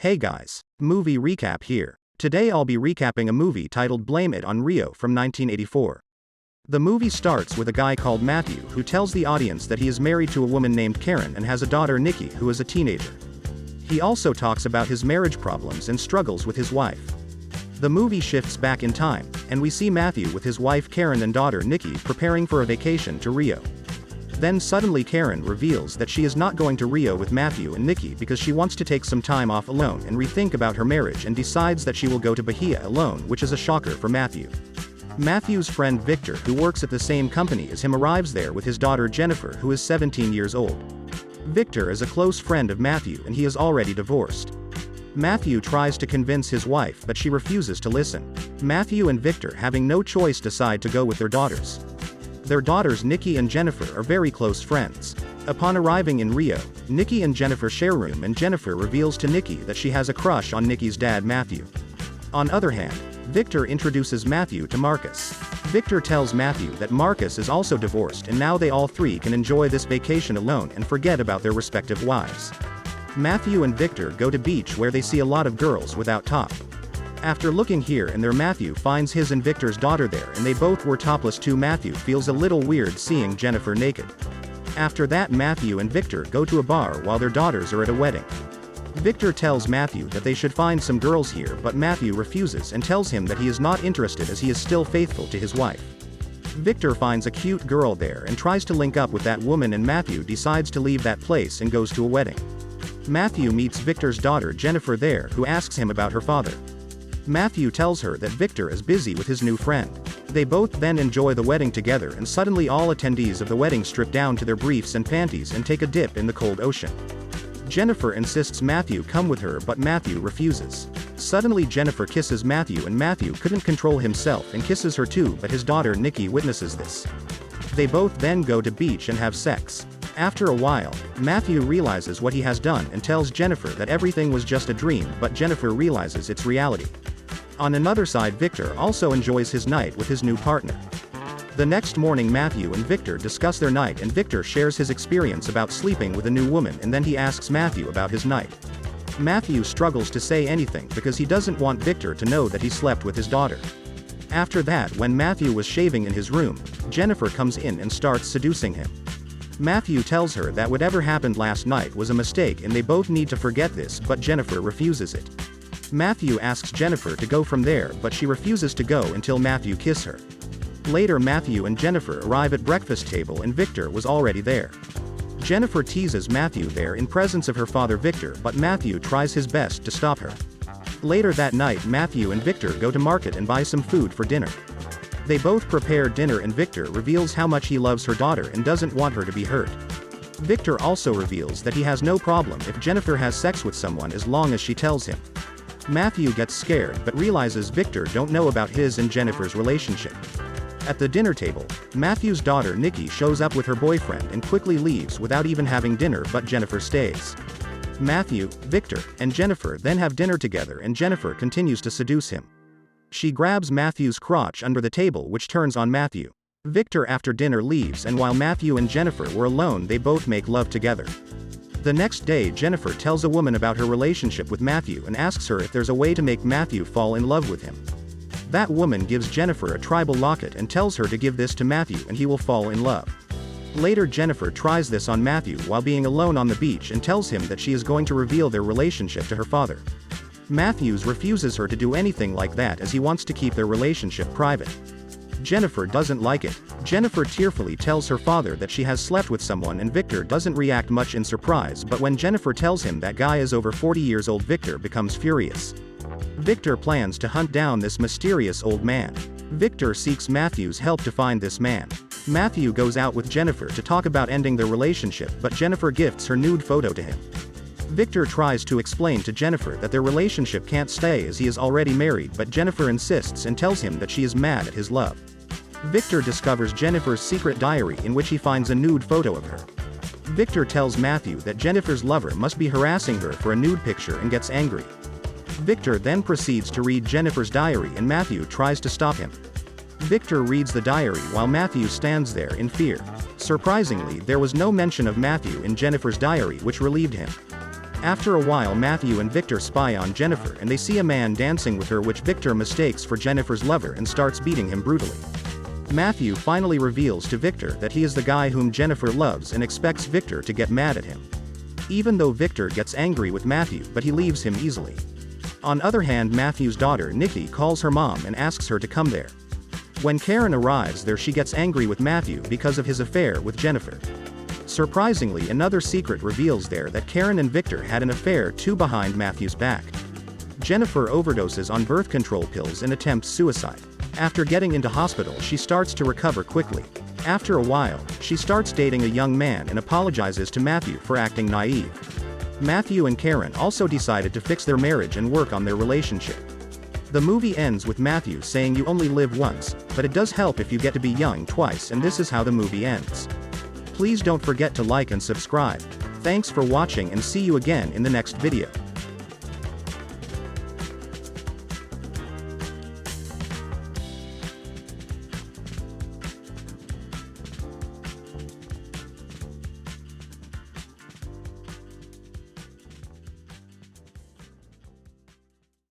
Hey guys, movie recap here. Today I'll be recapping a movie titled Blame It on Rio from 1984. The movie starts with a guy called Matthew who tells the audience that he is married to a woman named Karen and has a daughter Nikki who is a teenager. He also talks about his marriage problems and struggles with his wife. The movie shifts back in time, and we see Matthew with his wife Karen and daughter Nikki preparing for a vacation to Rio. Then suddenly Karen reveals that she is not going to Rio with Matthew and Nikki because she wants to take some time off alone and rethink about her marriage and decides that she will go to Bahia alone, which is a shocker for Matthew. Matthew's friend Victor, who works at the same company as him, arrives there with his daughter Jennifer, who is 17 years old. Victor is a close friend of Matthew and he is already divorced. Matthew tries to convince his wife but she refuses to listen. Matthew and Victor, having no choice, decide to go with their daughters. Their daughters Nikki and Jennifer are very close friends. Upon arriving in Rio, Nikki and Jennifer share a room and Jennifer reveals to Nikki that she has a crush on Nikki's dad Matthew. On the other hand, Victor introduces Matthew to Marcus. Victor tells Matthew that Marcus is also divorced and now they all three can enjoy this vacation alone and forget about their respective wives. Matthew and Victor go to beach where they see a lot of girls without top. After looking here and there, Matthew finds his and Victor's daughter there and they both were topless too. Matthew feels a little weird seeing Jennifer naked. After that, Matthew and Victor go to a bar while their daughters are at a wedding. Victor tells Matthew that they should find some girls here, but Matthew refuses and tells him that he is not interested as he is still faithful to his wife. Victor finds a cute girl there and tries to link up with that woman, and Matthew decides to leave that place and goes to a wedding. Matthew meets Victor's daughter Jennifer there, who asks him about her father. Matthew tells her that Victor is busy with his new friend. They both then enjoy the wedding together, and suddenly all attendees of the wedding strip down to their briefs and panties and take a dip in the cold ocean. Jennifer insists Matthew come with her, but Matthew refuses. Suddenly Jennifer kisses Matthew and Matthew couldn't control himself and kisses her too, but his daughter Nikki witnesses this. They both then go to beach and have sex. After a while, Matthew realizes what he has done and tells Jennifer that everything was just a dream, but Jennifer realizes it's reality. On another side, Victor also enjoys his night with his new partner. The next morning, Matthew and Victor discuss their night and Victor shares his experience about sleeping with a new woman, and then he asks Matthew about his night. Matthew struggles to say anything because he doesn't want Victor to know that he slept with his daughter. After that, when Matthew was shaving in his room, Jennifer comes in and starts seducing him. Matthew tells her that whatever happened last night was a mistake and they both need to forget this, but Jennifer refuses it. Matthew asks Jennifer to go from there, but she refuses to go until Matthew kisses her. Later, Matthew and Jennifer arrive at breakfast table and Victor was already there. Jennifer teases Matthew there in presence of her father Victor, but Matthew tries his best to stop her. Later that night, Matthew and Victor go to market and buy some food for dinner. They both prepare dinner and Victor reveals how much he loves her daughter and doesn't want her to be hurt. Victor also reveals that he has no problem if Jennifer has sex with someone as long as she tells him. Matthew gets scared but realizes Victor don't know about his and Jennifer's relationship. At the dinner table, Matthew's daughter Nikki shows up with her boyfriend and quickly leaves without even having dinner, but Jennifer stays. Matthew, Victor, and Jennifer then have dinner together and Jennifer continues to seduce him. She grabs Matthew's crotch under the table, which turns on Matthew. Victor after dinner leaves, and while Matthew and Jennifer were alone, they both make love together. The next day, Jennifer tells a woman about her relationship with Matthew and asks her if there's a way to make Matthew fall in love with him. That woman gives Jennifer a tribal locket and tells her to give this to Matthew and he will fall in love. Later, Jennifer tries this on Matthew while being alone on the beach and tells him that she is going to reveal their relationship to her father. Matthews refuses her to do anything like that as he wants to keep their relationship private. Jennifer doesn't like it. Jennifer tearfully tells her father that she has slept with someone and Victor doesn't react much in surprise, but when Jennifer tells him that guy is over 40 years old, Victor becomes furious. Victor plans to hunt down this mysterious old man. Victor seeks Matthew's help to find this man. Matthew goes out with Jennifer to talk about ending their relationship, but Jennifer gifts her nude photo to him. Victor tries to explain to Jennifer that their relationship can't stay as he is already married, but Jennifer insists and tells him that she is mad at his love. Victor discovers Jennifer's secret diary in which he finds a nude photo of her. Victor tells Matthew that Jennifer's lover must be harassing her for a nude picture and gets angry. Victor then proceeds to read Jennifer's diary and Matthew tries to stop him. Victor reads the diary while Matthew stands there in fear. Surprisingly, there was no mention of Matthew in Jennifer's diary, which relieved him. After a while, Matthew and Victor spy on Jennifer and they see a man dancing with her, which Victor mistakes for Jennifer's lover and starts beating him brutally. Matthew finally reveals to Victor that he is the guy whom Jennifer loves and expects Victor to get mad at him. Even though Victor gets angry with Matthew, but he leaves him easily. On other hand, Matthew's daughter Nikki calls her mom and asks her to come there. When Karen arrives there, she gets angry with Matthew because of his affair with Jennifer. Surprisingly, another secret reveals there that Karen and Victor had an affair too behind Matthew's back. Jennifer overdoses on birth control pills and attempts suicide. After getting into hospital, she starts to recover quickly. After a while, she starts dating a young man and apologizes to Matthew for acting naive. Matthew and Karen also decided to fix their marriage and work on their relationship. The movie ends with Matthew saying you only live once, but it does help if you get to be young twice, and this is how the movie ends. Please don't forget to like and subscribe. Thanks for watching and see you again in the next video.